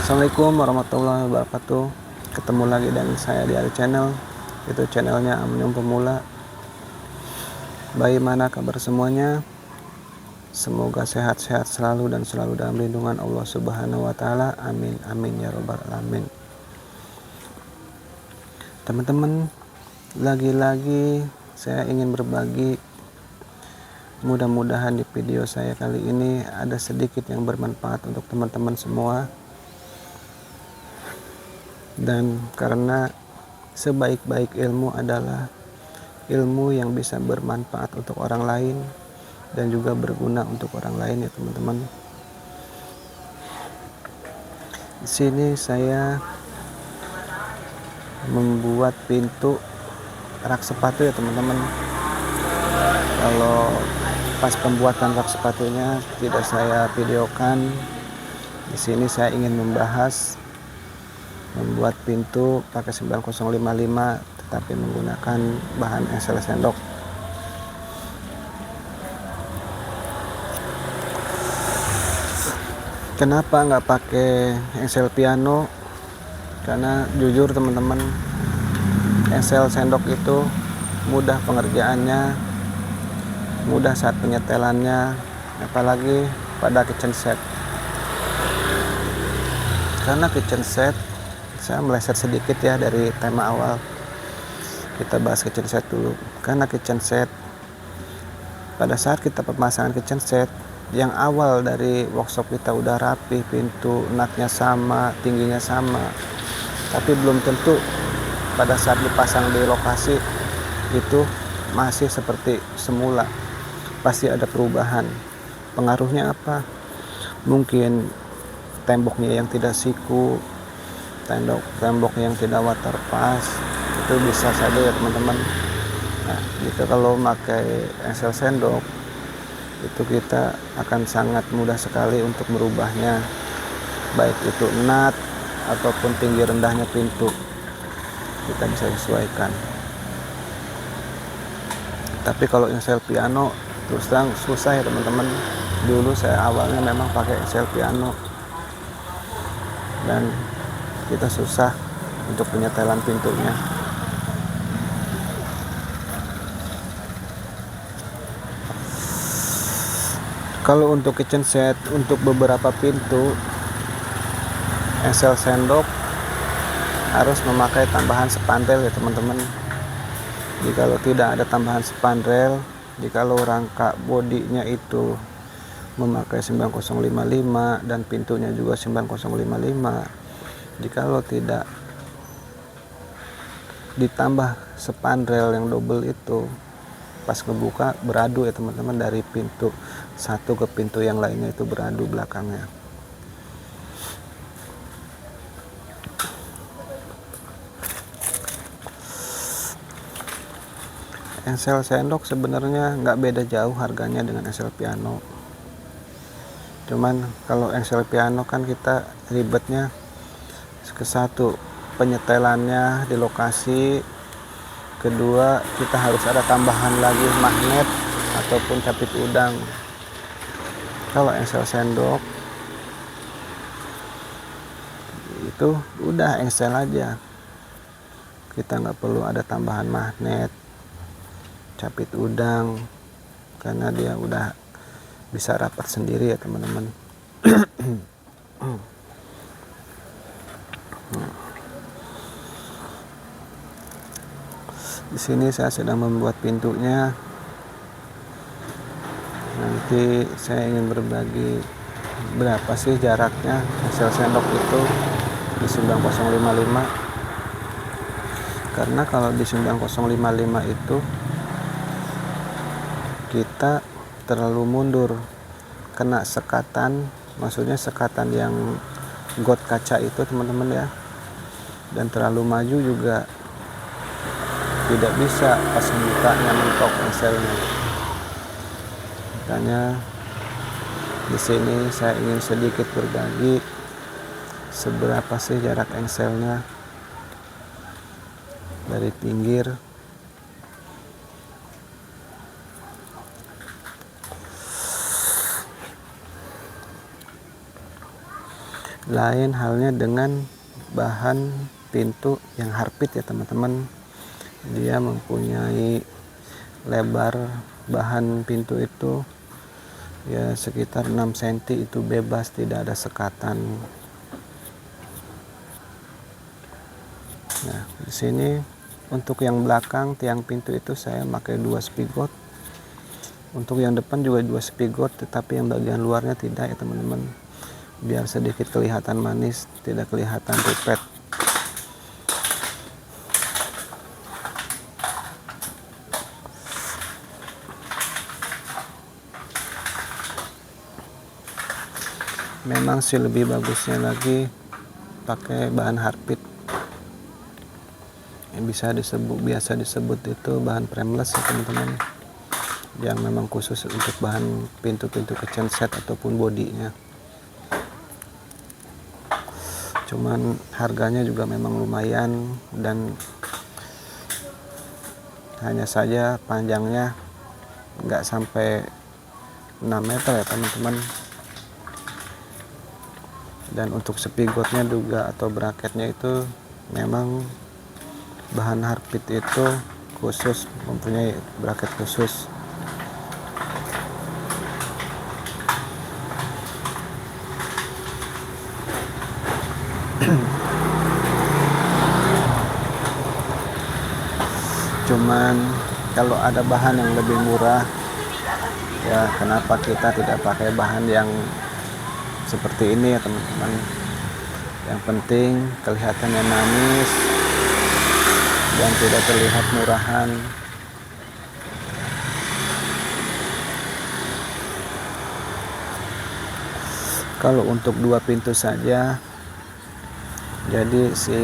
Assalamualaikum warahmatullahi wabarakatuh. Ketemu lagi dengan saya di Ari Channel. Itu channelnya Amnium Pemula. Bagaimana kabar semuanya? Semoga sehat-sehat selalu dan selalu dalam lindungan Allah Subhanahu wa taala. Amin amin ya rabbal alamin. Teman-teman, lagi-lagi saya ingin berbagi. Mudah-mudahan di video saya kali ini ada sedikit yang bermanfaat untuk teman-teman semua. Dan karena sebaik-baik ilmu adalah ilmu yang bisa bermanfaat untuk orang lain dan juga berguna untuk orang lain ya teman-teman. Di sini saya membuat pintu rak sepatu ya teman-teman. Kalau pas pembuatan rak sepatunya tidak saya videokan. Di sini saya ingin membahas membuat pintu pakai 9055 tetapi menggunakan bahan engsel sendok. Kenapa nggak pakai engsel piano? Karena jujur teman-teman, engsel sendok itu mudah pengerjaannya, mudah saat penyetelannya, apalagi pada kitchen set. Karena kitchen set, saya meleset sedikit ya dari tema awal. Kita bahas kitchen set dulu. Karena kitchen set, pada saat kita pemasangan kitchen set, yang awal dari workshop kita udah rapi, pintu naknya sama, tingginya sama, tapi belum tentu pada saat dipasang di lokasi itu masih seperti semula. Pasti ada perubahan. Pengaruhnya apa? Mungkin temboknya yang tidak siku, tembok yang tidak waterpass, itu bisa saja ya teman-teman. Nah, jika kalau pakai engsel sendok, itu kita akan sangat mudah sekali untuk merubahnya, baik itu nut ataupun tinggi rendahnya pintu, kita bisa sesuaikan. Tapi kalau engsel piano terus terang susah ya teman-teman. Dulu saya awalnya memang pakai engsel piano dan kita susah untuk penyetelan pintunya. Kalau untuk kitchen set, untuk beberapa pintu engsel sendok harus memakai tambahan spandrel ya teman-teman. Jikalau tidak ada tambahan spandrel, jikalau rangka bodinya itu memakai 9055 dan pintunya juga 9055, jikalau tidak ditambah spandrel yang double itu, pas ngebuka beradu ya teman-teman, dari pintu satu ke pintu yang lainnya itu beradu belakangnya. Engsel sendok sebenarnya nggak beda jauh harganya dengan engsel piano. Cuman kalau engsel piano kan kita ribetnya ke satu, penyetelannya di lokasi, kedua kita harus ada tambahan lagi magnet ataupun capit udang. Kalau engsel sendok itu udah engsel aja, kita nggak perlu ada tambahan magnet, capit udang, karena dia udah bisa rapat sendiri ya teman-teman. Di sini saya sedang membuat pintunya. Nanti saya ingin berbagi berapa sih jaraknya engsel sendok itu di 9055. Karena kalau di 9055 itu kita terlalu mundur, kena sekatan, maksudnya sekatan yang got kaca itu teman-teman ya, dan terlalu maju juga tidak bisa pas bukanya mentok engselnya. Makanya di sini saya ingin sedikit berbagi seberapa sih jarak engselnya dari pinggir Lain halnya dengan bahan pintu yang hardpit ya teman-teman. Dia mempunyai lebar bahan pintu itu ya sekitar 6 cm, itu bebas, tidak ada sekatan. Nah, di sini untuk yang belakang tiang pintu itu saya pakai 2 spigot. Untuk yang depan juga 2 spigot, tetapi yang bagian luarnya tidak ya teman-teman. Biar sedikit kelihatan manis, tidak kelihatan ripet. Memang sih lebih bagusnya lagi pakai bahan hardpit. Yang biasa disebut itu bahan frameless ya teman-teman. Yang memang khusus untuk bahan pintu-pintu kitchen set ataupun bodinya. Cuman harganya juga memang lumayan, dan hanya saja panjangnya nggak sampai 6 meter ya teman-teman. Dan untuk spigotnya juga atau bracketnya itu memang bahan hardpit itu khusus, mempunyai bracket khusus. Cuman kalau ada bahan yang lebih murah, ya kenapa kita tidak pakai bahan yang seperti ini ya teman-teman. Yang penting kelihatannya manis dan tidak terlihat murahan. Kalau untuk 2 pintu saja, jadi si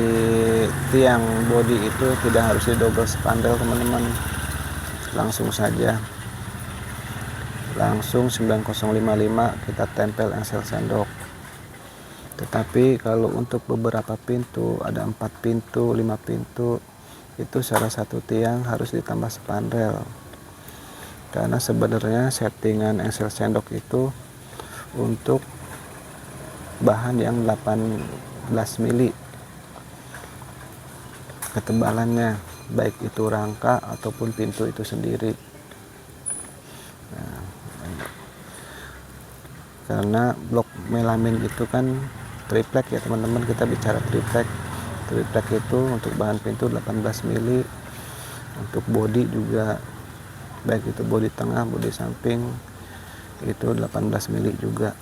tiang bodi itu tidak harus didobel spandel teman-teman, langsung saja, langsung 9055 kita tempel engsel sendok. Tetapi kalau untuk beberapa pintu, ada 4 pintu, 5 pintu, itu salah satu tiang harus ditambah spandel. Karena sebenarnya settingan engsel sendok itu untuk bahan yang 18 mili ketebalannya, baik itu rangka ataupun pintu itu sendiri. Nah, karena blok melamin itu kan triplek ya teman-teman, kita bicara triplek itu untuk bahan pintu 18 mili, untuk bodi juga baik itu bodi tengah, bodi samping itu 18 mili juga.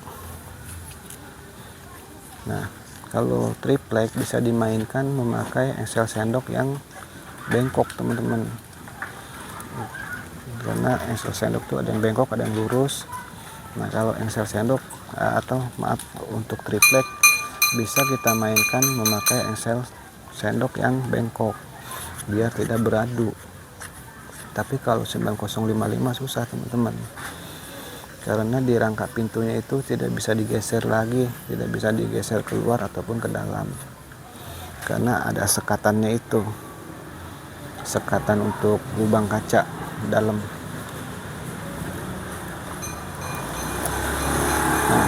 Nah, kalau triplek bisa dimainkan memakai engsel sendok yang bengkok teman-teman. Karena engsel sendok itu ada yang bengkok, ada yang lurus. Nah, kalau engsel sendok untuk triplek bisa kita mainkan memakai engsel sendok yang bengkok biar tidak beradu. Tapi kalau 9055 susah teman-teman, karena di rangka pintunya itu tidak bisa digeser lagi, tidak bisa digeser keluar ataupun ke dalam, karena ada sekatannya itu, sekatan untuk lubang kaca dalam. Nah,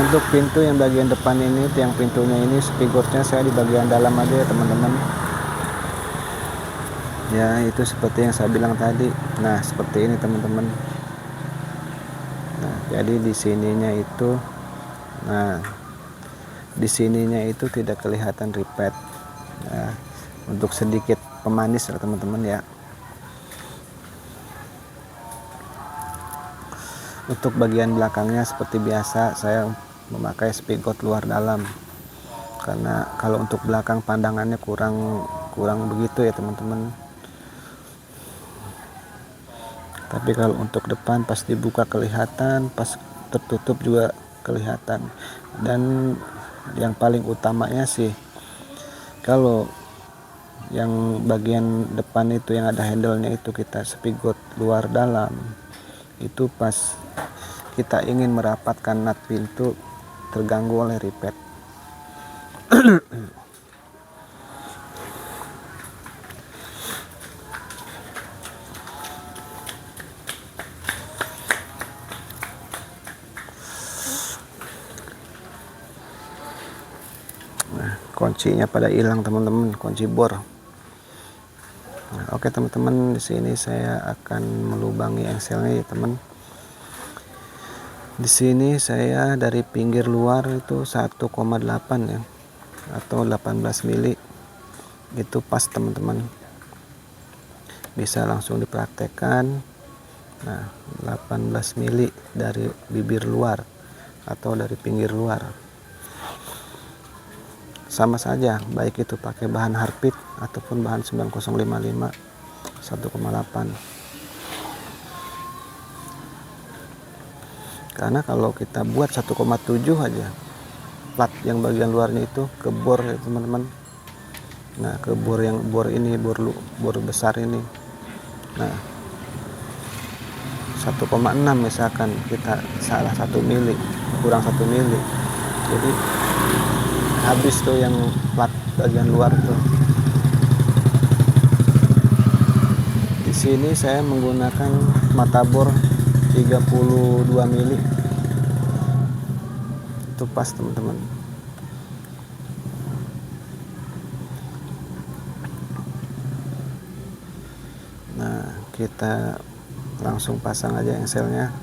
untuk pintu yang bagian depan ini, tiang pintunya ini spigotnya saya di bagian dalam aja ya teman-teman. Ya, itu seperti yang saya bilang tadi. Nah, seperti ini teman-teman. Nah, jadi di sininya itu tidak kelihatan ripet. Nah, untuk sedikit pemanis ya teman-teman ya. Untuk bagian belakangnya seperti biasa saya memakai spigot luar dalam. Karena kalau untuk belakang pandangannya kurang begitu ya teman-teman. Tapi kalau untuk depan pas dibuka kelihatan, pas tertutup juga kelihatan. Dan yang paling utamanya sih, kalau yang bagian depan itu yang ada handle-nya itu kita spigot luar dalam, itu pas kita ingin merapatkan nut pintu terganggu oleh ripet. kuncinya pada hilang teman-teman, kunci bor. Nah, oke teman-teman, di sini saya akan melubangi engselnya ya teman. Di sini saya dari pinggir luar itu 1,8 ya, atau 18 mili. Itu pas teman-teman, bisa langsung dipraktekkan. Nah, 18 mili dari bibir luar atau dari pinggir luar, sama saja, baik itu pakai bahan Harpic ataupun bahan 9055 1,8. Karena kalau kita buat 1,7 aja plat yang bagian luarnya itu ke bor ya teman-teman. Nah, ke bor yang ini bor besar ini. Nah, 1,6 misalkan kita salah 1 mili, kurang 1 mili, jadi habis tuh yang plat bagian luar tuh. Di sini saya menggunakan mata bor 32 mili. Itu pas teman-teman. Nah, kita langsung pasang aja engselnya.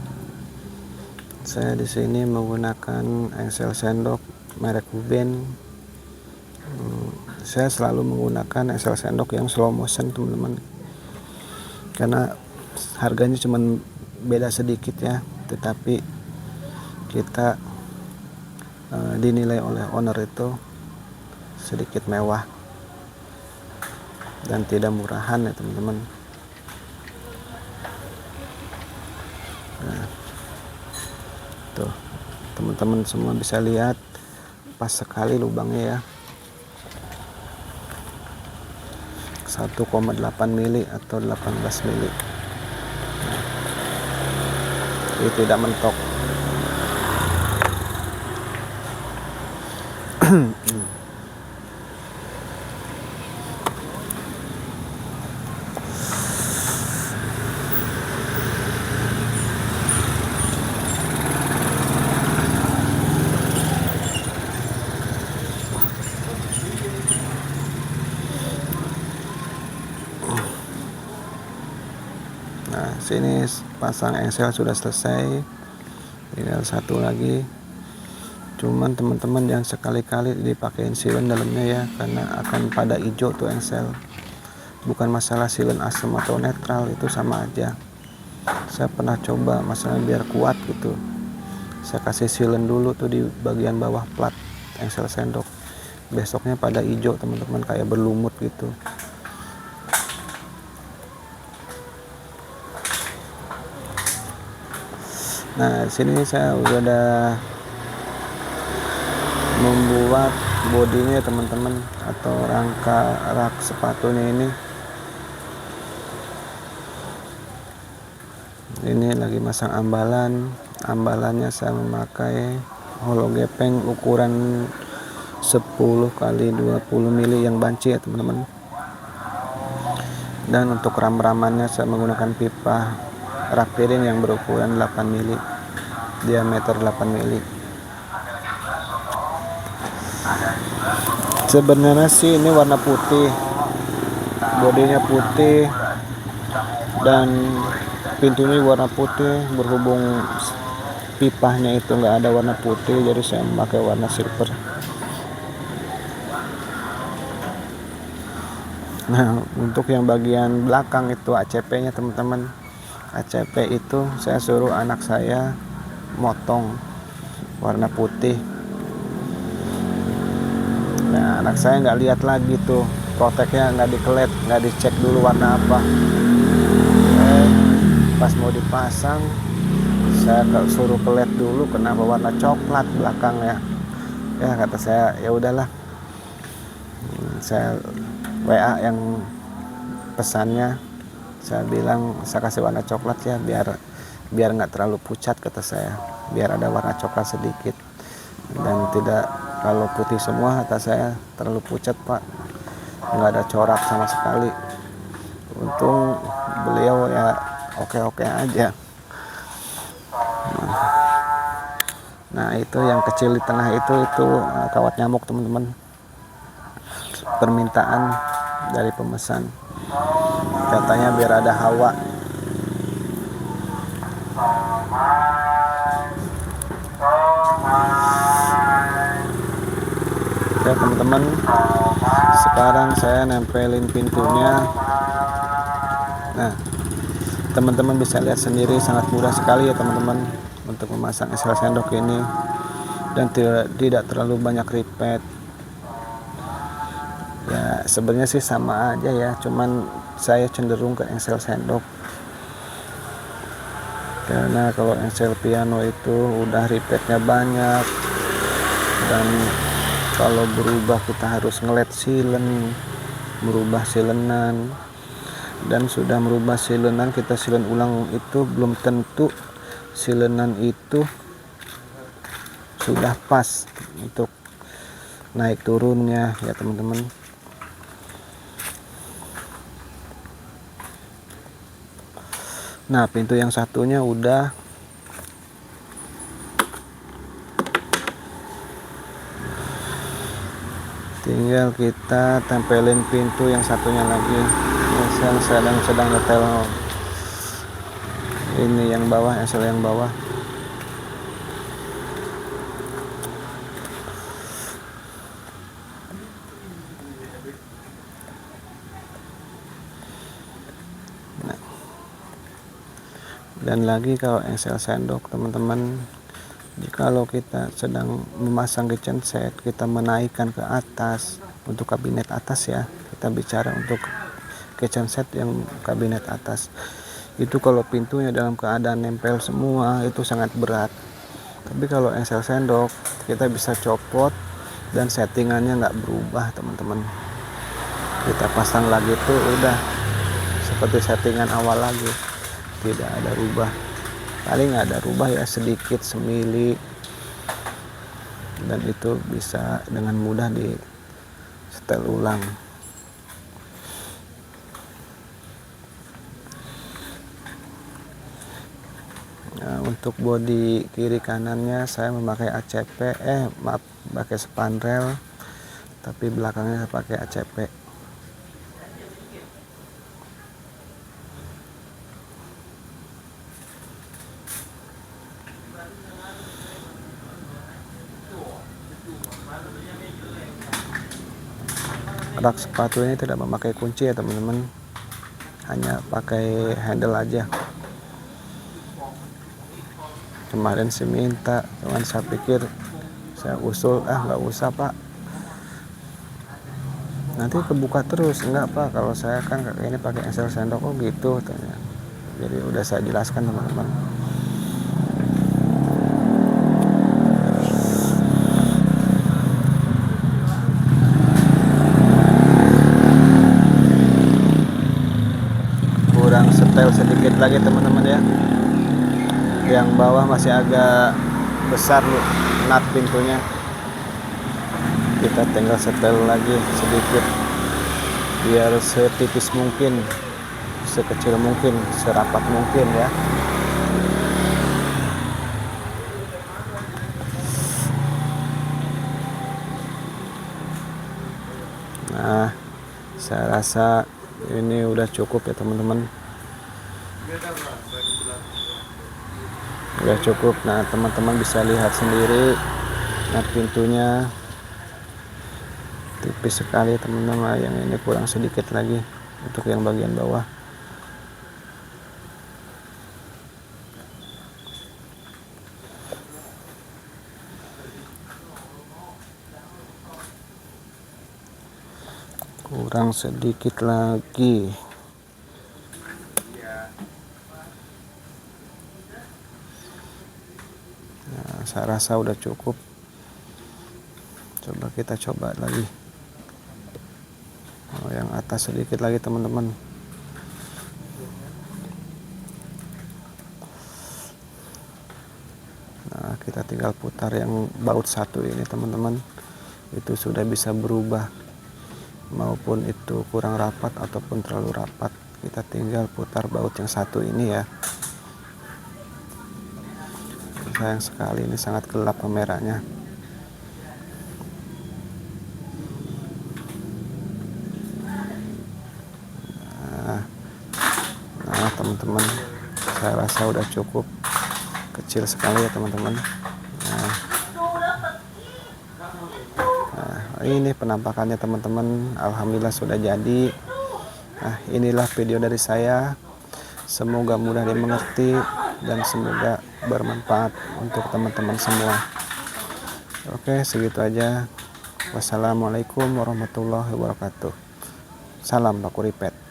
Saya di sini menggunakan engsel sendok merek Huben. Saya selalu menggunakan engsel sendok yang slow motion teman-teman, karena harganya cuma beda sedikit ya, tetapi kita dinilai oleh owner itu sedikit mewah dan tidak murahan ya teman-teman. Nah, tuh teman-teman semua bisa lihat pas sekali lubangnya ya, 1,8 mili atau 18 mili. Ini tidak mentok. Nah, sini pasang engsel sudah selesai, tinggal satu lagi. Cuman teman-teman jangan sekali-kali dipakein silen dalamnya ya, karena akan pada hijau tuh engsel. Bukan masalah silen asam atau netral, itu sama aja. Saya pernah coba, masalah biar kuat gitu, saya kasih silen dulu tuh di bagian bawah plat engsel sendok. Besoknya pada hijau teman-teman, kayak berlumut gitu. Nah, sini saya udah membuat bodinya teman-teman, atau rangka rak sepatunya ini. Ini lagi masang ambalannya saya memakai holo gepeng ukuran 10 kali 20 mili yang banci ya teman-teman. Dan untuk ram-ramannya saya menggunakan pipa rak piring yang berukuran 8 mili, diameter 8 mili. Sebenarnya sih ini warna putih, bodinya putih dan pintunya warna putih. Berhubung pipahnya itu nggak ada warna putih, jadi saya memakai warna silver. Nah, untuk yang bagian belakang itu ACP-nya teman-teman, ACP itu saya suruh anak saya motong warna putih. Nah, anak saya nggak lihat lagi tuh proteknya, nggak dikelet, nggak dicek dulu warna apa. Pas mau dipasang, saya suruh kelet dulu, kenapa warna coklat belakangnya. Ya kata saya, ya udahlah. Saya WA yang pesannya, saya bilang saya kasih warna coklat ya, biar nggak terlalu pucat kata saya, biar ada warna coklat sedikit dan tidak. Kalau putih semua kata saya terlalu pucat pak, nggak ada corak sama sekali. Untung beliau ya oke-oke aja. Nah itu yang kecil di tengah itu kawat nyamuk teman-teman. permintaan dari pemesan, katanya biar ada hawa. Oke teman-teman, sekarang saya nempelin pintunya. Nah, teman-teman bisa lihat sendiri, sangat mudah sekali ya teman-teman untuk memasang esel sendok ini, dan tidak terlalu banyak ripet. Ya sebenarnya sih sama aja ya, cuman saya cenderung ke esel sendok, karena kalau esel piano itu udah ripetnya banyak, dan kalau berubah kita harus ngelet silen, merubah silenan, dan sudah merubah silenan kita silen ulang itu belum tentu silenan itu sudah pas untuk naik turunnya ya teman-teman. Nah, pintu yang satunya udah. Tinggal kita tempelin pintu yang satunya lagi. Yang sedang nyetel ini yang bawah, esel yang bawah. Nah, dan lagi kalau esel sendok teman-teman, jikalau kita sedang memasang kitchen set, kita menaikkan ke atas untuk kabinet atas ya, kita bicara untuk kitchen set yang kabinet atas, itu kalau pintunya dalam keadaan nempel semua itu sangat berat. Tapi kalau esel sendok kita bisa copot dan settingannya nggak berubah teman-teman, kita pasang lagi tuh udah seperti settingan awal lagi, tidak ada rubah. Paling ada rubah ya sedikit semili, dan itu bisa dengan mudah di setel ulang. Nah, untuk bodi kiri kanannya saya memakai ACP, pakai spandrel, tapi belakangnya saya pakai ACP. Rak sepatu ini tidak memakai kunci ya teman-teman, hanya pakai handle aja. Kemarin sih minta, cuman saya pikir saya usul, nggak usah pak, nanti kebuka terus. Enggak pak, kalau saya kan ini pakai esel sendok. Oh gitu tanya. Jadi udah saya jelaskan teman-teman. Kurang setel sedikit lagi teman-teman ya, yang bawah masih agak besar nih nut pintunya, kita tinggal setel lagi sedikit biar setipis mungkin, sekecil mungkin, serapat mungkin ya. Nah, saya rasa ini udah cukup ya teman-teman, udah cukup. Nah, teman-teman bisa lihat sendiri, nah pintunya tipis sekali teman-teman. Yang ini kurang sedikit lagi untuk yang bagian bawah. Kurang sedikit lagi. Nah, saya rasa udah cukup. Coba kita coba lagi. Yang atas sedikit lagi teman-teman. Nah, kita tinggal putar yang baut satu ini teman-teman, itu sudah bisa berubah, maupun itu kurang rapat ataupun terlalu rapat. Kita tinggal putar baut yang satu ini ya. Sayang sekali ini sangat gelap kameranya. teman-teman, saya rasa udah cukup kecil sekali ya teman-teman. Nah, ini penampakannya teman-teman, alhamdulillah sudah jadi. Nah, inilah video dari saya, semoga mudah dimengerti dan semoga bermanfaat untuk teman-teman semua. Oke, segitu aja. Wassalamualaikum warahmatullahi wabarakatuh. Salam Baku Ripet.